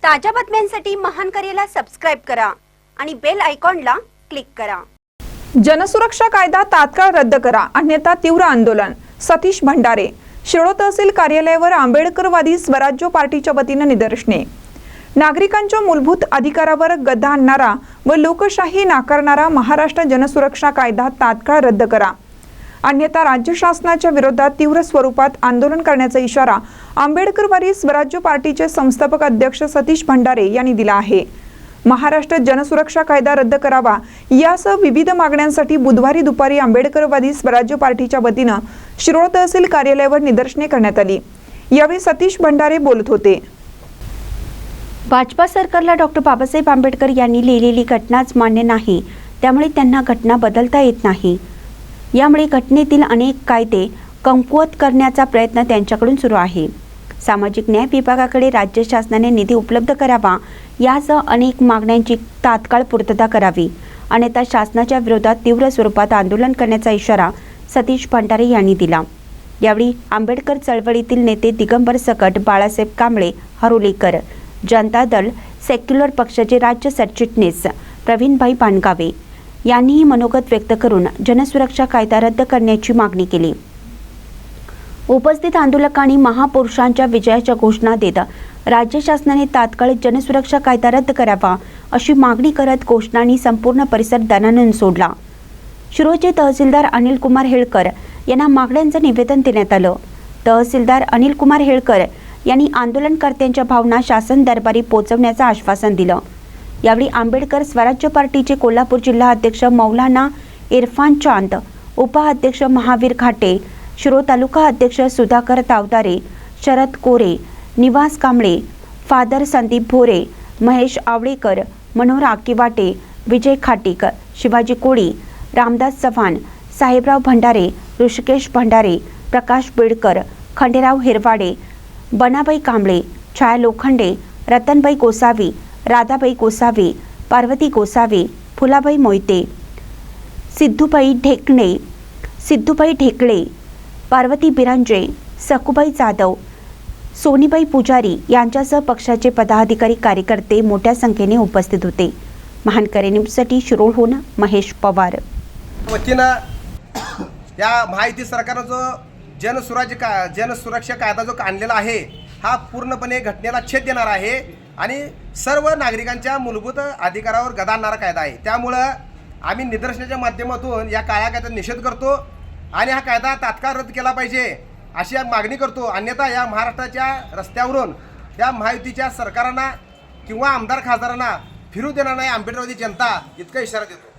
ताज्या बातम्यांसाठी महान करेला सबस्क्राइब करा आणि बेल आयकॉनला क्लिक करा। जनसुरक्षा कायदा तात्काळ रद्द करा अन्यथा तीव्र आंदोलन। सतीश भंडारे। शिरोळ तहसील कार्यालयावर आंबेडकरवादी स्वराज्य पार्टीच्या वतीने निदर्शने। नागरिकांच्या मूलभूत अधिकारावर गदा आणणारा व लोकशाही नाकारणारा महाराष्ट्र जनसुरक्षा कायदा तात्काळ रद्द करा अन्यथा राज्य शासनाच्या विरोधात तीव्र स्वरूपात आंदोलन करण्याचा इशारा आंबेडकरवादी स्वराज्य पार्टीचे संस्थापक अध्यक्ष सतीश भंडारे यांनी दिला आहे। महाराष्ट्र जनसुरक्षा कायदा रद्द करावा यासह विविध मागण्यांसाठी बुधवारी दुपारी आंबेडकरवादी स्वराज्य पार्टीच्या वतीने शिरोळ तहसील कार्यालयावर निदर्शने करण्यात आली। यावेळी सतीश भंडारे बोलत होते। भाजपा सरकारला डॉक्टर बाबासाहेब आंबेडकर यांनी लिहिलेली घटनाच मान्य नाही, त्यामुळे त्यांना घटना बदलता येत नाही। यामुळे घटनेतील अनेक कायदे कमकुवत करण्याचा प्रयत्न त्यांच्याकडून सुरू आहे। सामाजिक न्याय विभागाकडे राज्य शासनाने निधी उपलब्ध करावा यासह अनेक मागण्यांची तात्काळ पूर्तता करावी अन्यथा शासनाच्या विरोधात तीव्र स्वरूपात आंदोलन करण्याचा इशारा सतीश भंडारे यांनी दिला। यावेळी आंबेडकर चळवळीतील नेते दिगंबर सकट, बाळासाहेब कांबळे, हरोलीकर, जनता दल सेक्युलर पक्षाचे राज्य सरचिटणीस प्रवीणभाई पानगावे यांनीही मनोगत व्यक्त करून जनसुरक्षा कायदा रद्द करण्याची मागणी केली। उपस्थित आंदोलकांनी महापुरुषांच्या विजयाच्या घोषणा देत राज्य शासनाने तात्काळ जनसुरक्षा कायदा रद्द करावा अशी मागणी करत घोषणांनी संपूर्ण परिसर दणाणून सोडला। शिरोळचे तहसीलदार अनिल कुमार हेळकर यांना मागण्यांचं निवेदन देण्यात आलं। तहसीलदार अनिल कुमार हेळकर यांनी आंदोलनकर्त्यांच्या भावना शासन दरबारी पोहोचवण्याचं आश्वासन दिलं। यावेळी आंबेडकर स्वराज्य पार्टीचे कोल्हापूर जिल्हा अध्यक्ष मौलाना इरफान चांद, उपाध्यक्ष महावीर घाटे, शिरोळ तालुका अध्यक्ष सुधाकर तावदारे, शरद कोरे, निवास कांबळे, फादर संदीप भोरे, महेश आवळेकर, मनोहर आकिवाटे, विजय खाटीक, शिवाजी कोळी, रामदास चव्हाण, साहेबराव भंडारे, ऋषिकेश भंडारे, प्रकाश बेडकर, खंडेराव हिरवाडे, बनाबाई कांबळे, छाया लोखंडे, रतनबाई गोसावी, राधाबाई गोसावी, पार्वती गोसावी, फुलाबाई मोहिते, सिद्धूबाई ढेकळे, पार्वती बिरांजे, सकुबाई जाधव, सोनीबाई पुजारी यांच्यासह पक्षाचे पदाधिकारी कार्यकर्ते मोठ्या संख्येने उपस्थित होते। महानकरे न्यूजसाठी शिरोळहून महेश पवार। वतीनं या महायुती सरकारनं जो जनसुरक्षा कायदा जो आणलेला आहे हा पूर्णपणे घटनेला छेद देणारा आहे आणि सर्व नागरिकांच्या मूलभूत अधिकारावर गदा आणणारा कायदा आहे। त्यामुळं आम्ही निदर्शनाच्या माध्यमातून या काळ्या कायद्याचा निषेध करतो आणि हा कायदा तात्काळ रद्द केला पाहिजे अशी मागणी करतो। अन्यथा या महाराष्ट्राच्या रस्त्यावरून या महायुतीच्या सरकारांना किंवा आमदार खासदारांना फिरू देणार नाही आंबेडकरवादी जनता इतका इशारा देतो।